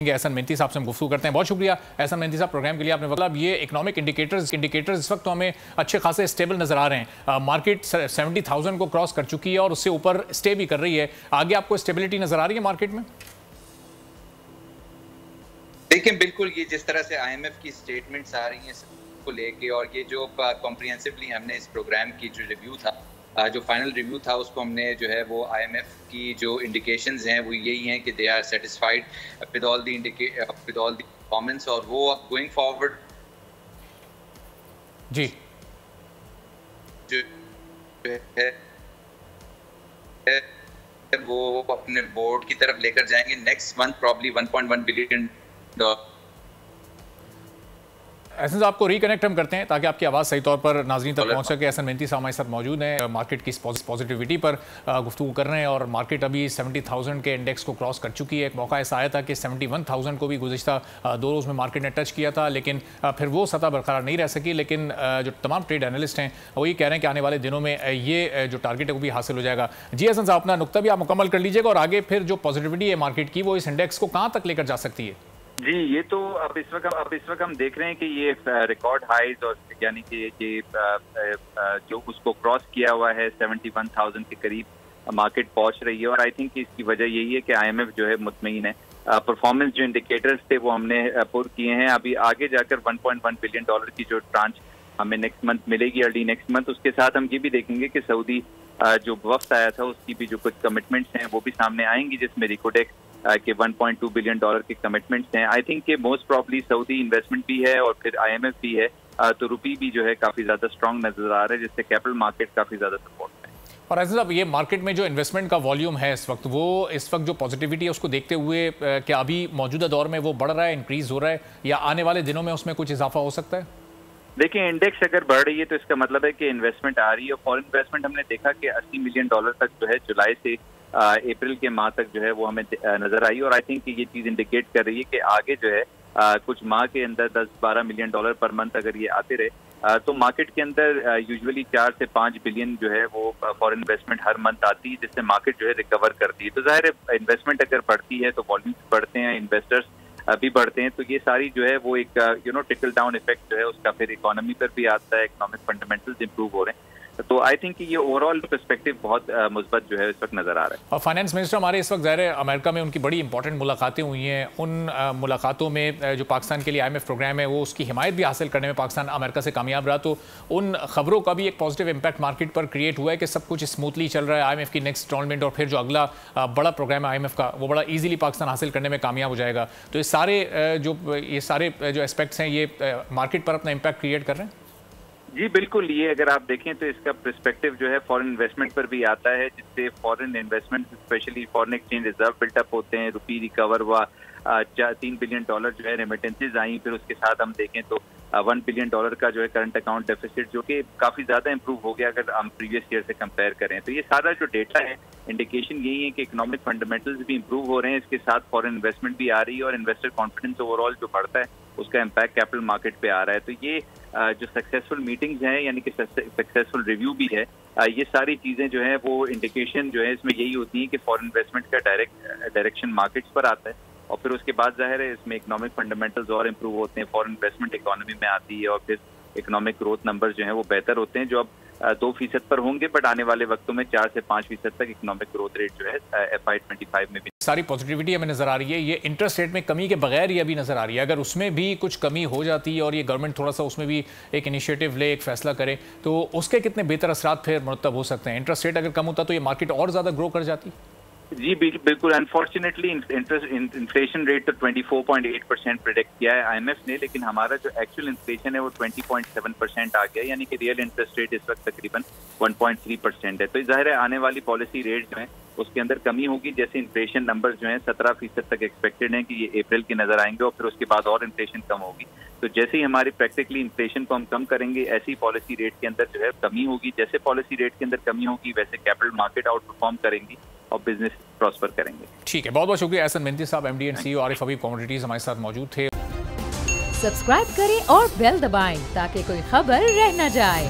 एहसन मेहंती साहब से हम गुफ्तगू करते हैं। बहुत शुक्रिया एहसन मेहंती साहब प्रोग्राम के लिए। आपने मतलब ये इकोनॉमिक इंडिकेटर्स इस वक्त तो हमें अच्छे खासे स्टेबल नजर आ रहे हैं। मार्केट 70,000 को क्रॉस कर चुकी है और उससे ऊपर स्टे भी कर रही है। आगे आपको स्टेबिलिटी नजर आ रही है मार्केट में? देखिए बिल्कुल, ये जिस तरह से IMF की स्टेटमेंट्स आ रही हैं को लेके, और ये जो कॉम्प्रिहेंसिवली हमने इस प्रोग्राम की जो रिव्यू था, जो फाइनल रिव्यू था, उसको हमने जो है वो IMF की जो इंडिकेशंस हैं वो यही हैं कि they are satisfied with all the performance, और वो अब गोइंग फॉरवर्ड जी जो है वो अपने बोर्ड की तरफ लेकर जाएंगे next month, probably $1.1 billion. Ehsan sahab को रिकनेक्ट हम करते हैं ताकि आपकी आवाज़ सही तौर पर नाज़रीन तक पहुंच सके। एहसन मेहंती साहब हमारे साथ मौजूद हैं, मार्केट की पॉजिटिविटी पर गुफ्तगू कर रहे हैं और मार्केट अभी 70,000 के इंडेक्स को क्रॉस कर चुकी है। एक मौका ऐसा आया था कि 71,000 को भी गुज़िश्ता 2 रोज़ में मार्केट ने टच किया था, लेकिन फिर वो सतह बरकरार नहीं रह सकी। लेकिन जो तमाम ट्रेड एनालिस्ट हैं वो ये कह रहे हैं कि आने वाले दिनों में ये जो टारगेट है वो भी हासिल हो जाएगा। जी एहसन साहब, अपना नुक्ता भी आप मुकम्मल कर लीजिएगा और आगे फिर जो पॉजिटिविटी है मार्केट की वो इस इंडेक्स को कहाँ तक लेकर जा सकती है? जी, ये तो अब इस वक्त हम देख रहे हैं कि ये रिकॉर्ड हाइज और यानी कि ये जो उसको क्रॉस किया हुआ है 71,000 के करीब मार्केट पहुंच रही है। और आई थिंक इसकी वजह यही है कि IMF जो है मुतमईन है। परफॉर्मेंस जो इंडिकेटर्स थे वो हमने पुर किए हैं। अभी आगे जाकर $1.1 बिलियन की जो ट्रांच हमें नेक्स्ट मंथ मिलेगी, अर्ली नेक्स्ट मंथ, उसके साथ हम ये भी देखेंगे कि सऊदी जो वफ्द आया था उसकी भी जो कुछ कमिटमेंट्स हैं वो भी सामने आएंगी, जिसमें रिकोडेक के $1.2 बिलियन के कमिटमेंट्स हैं। आई थिंक कि मोस्ट प्रॉब्ली सऊदी इन्वेस्टमेंट भी है और फिर IMF भी है, तो रुपी भी जो है काफी ज्यादा स्ट्रांग नजर आ रहा है, जिससे कैपिटल मार्केट काफी ज्यादा सपोर्ट है। और ऐसे साहब, ये मार्केट में जो इन्वेस्टमेंट का वॉल्यूम है इस वक्त जो पॉजिटिविटी है उसको देखते हुए क्या अभी मौजूदा दौर में वो बढ़ रहा है, इंक्रीज हो रहा है, या आने वाले दिनों में उसमें कुछ इजाफा हो सकता है? देखिए, इंडेक्स अगर बढ़ रही है तो इसका मतलब है कि इन्वेस्टमेंट आ रही है। फॉरेन इन्वेस्टमेंट हमने देखा कि $80 मिलियन तक जो है जुलाई से अप्रैल के माह तक जो है वो हमें नजर आई, और आई थिंक कि ये चीज इंडिकेट कर रही है कि आगे जो है कुछ माह के अंदर $10-12 मिलियन पर मंथ अगर ये आते रहे तो मार्केट के अंदर यूजुअली 4 से 5 बिलियन जो है वो फॉरेन इन्वेस्टमेंट हर मंथ आती है, जिससे मार्केट जो है रिकवर करती है। तो जाहिर है इन्वेस्टमेंट अगर बढ़ती है तो वॉल्यूम्स बढ़ते हैं, इन्वेस्टर्स भी बढ़ते हैं, तो ये सारी जो है वो एक टिकल डाउन इफेक्ट जो है उसका फिर इकोनॉमी पर भी आता है, इकोनॉमिक फंडामेंटल्स इंप्रूव हो रहे हैं। तो आई थिंक ये ओवरऑल पर्सपेक्टिव बहुत मुस्बत जो है इस वक्त नजर आ रहा है। और फाइनेंस मिनिस्टर हमारे इस वक्त ज़ाहिर है अमेरिका में उनकी बड़ी इंपॉर्टेंट मुलाकातें हुई हैं। उन मुलाकातों में जो पाकिस्तान के लिए IMF प्रोग्राम है वो उसकी हिमायत भी हासिल करने में पाकिस्तान अमेरिका से कामयाब रहा, तो उन खबरों का भी एक पॉजिटिव इम्पैक्ट मार्केट पर क्रिएट हुआ है कि सब कुछ स्मूथली चल रहा है। IMF की नेक्स्ट इंस्टॉलमेंट और फिर जो अगला बड़ा प्रोग्राम है IMF का वो बड़ा ईजिली पाकिस्तान हासिल करने में कामयाब हो जाएगा। तो ये सारे जो एस्पेक्ट्स हैं ये मार्केट पर अपना इम्पैक्ट क्रिएट कर रहे हैं। जी बिल्कुल, ये अगर आप देखें तो इसका पर्सपेक्टिव जो है फॉरेन इन्वेस्टमेंट पर भी आता है, जिससे foreign investment specially foreign exchange reserve built up होते हैं, रुपी रिकवर हुआ, $3 बिलियन जो है रेमिटेंसेज आई, फिर उसके साथ हम देखें तो $1 बिलियन का जो है करंट अकाउंट डेफिसिट, जो कि काफी ज्यादा इंप्रूव हो गया अगर हम प्रीवियस ईयर से कंपेयर करें। तो ये सारा जो डेटा है इंडिकेशन यही है कि इकोनॉमिक फंडामेंटल्स भी इंप्रूव हो रहे हैं, इसके साथ फॉरेन इन्वेस्टमेंट भी आ रही है और इन्वेस्टर कॉन्फिडेंस ओवरऑल जो बढ़ता है उसका इम्पैक्ट कैपिटल मार्केट पे आ रहा है। तो ये जो सक्सेसफुल मीटिंग्स हैं यानी कि सक्सेसफुल रिव्यू भी है, ये सारी चीजें जो है वो इंडिकेशन जो है इसमें यही होती है कि फॉरेन इन्वेस्टमेंट का डायरेक्शन मार्केट्स पर आता है, और फिर उसके बाद जाहिर है इसमें इकोनॉमिक फंडामेंटल्स और इंप्रूव होते हैं, फॉरेन इन्वेस्टमेंट इकोनॉमी में आती है और फिर इकोनॉमिक ग्रोथ नंबर्स जो हैं वो बेहतर होते हैं, जो अब 2% पर होंगे, बट आने वाले वक्तों में 4 से 5% तक इकोनॉमिक ग्रोथ रेट जो है FY25 में भी सारी पॉजिटिविटी हमें नजर आ रही है। ये इंटरेस्ट रेट में कमी के बगैर ये अभी नजर आ रही है। अगर उसमें भी कुछ कमी हो जाती है और ये गवर्नमेंट थोड़ा सा उसमें भी एक इनिशिएटिव ले, एक फैसला करे, तो उसके कितने बेहतर असरात फिर मुरतब हो सकते हैं? इंटरेस्ट रेट अगर कम होता तो ये मार्केट और ज्यादा ग्रो कर जाती? जी बिल्कुल, अनफॉर्चुनेटली इन्फ्लेशन रेट तो 24.8% प्रेडिक्ट किया है IMF ने, लेकिन हमारा जो एक्चुअल इन्फ्लेशन है वो 20.7% आ गया, यानी कि रियल इंटरेस्ट रेट इस वक्त तकरीबन 1.3% है। तो जाहिर है आने वाली पॉलिसी रेट जो है उसके अंदर कमी होगी, जैसे इन्फ्लेशन नंबर्स जो हैं 17% तक एक्सपेक्टेड हैं कि ये अप्रैल के नजर आएंगे और फिर उसके बाद और इन्फ्लेशन कम होगी। तो जैसे ही हमारी प्रैक्टिकली इन्फ्लेशन को हम कम करेंगे, ऐसी पॉलिसी रेट के अंदर जो है कमी होगी, जैसे पॉलिसी रेट के अंदर कमी होगी वैसे कैपिटल मार्केट आउट परफॉर्म करेंगी और बिजनेस प्रॉस्पर करेंगे। ठीक है, बहुत बहुत शुक्रिया। एहसन मेहंती साहब, MD and CEO Arif Habib commodities हमारे साथ मौजूद थे। सब्सक्राइब करें और बेल दबाएं ताकि कोई खबर रह न जाए।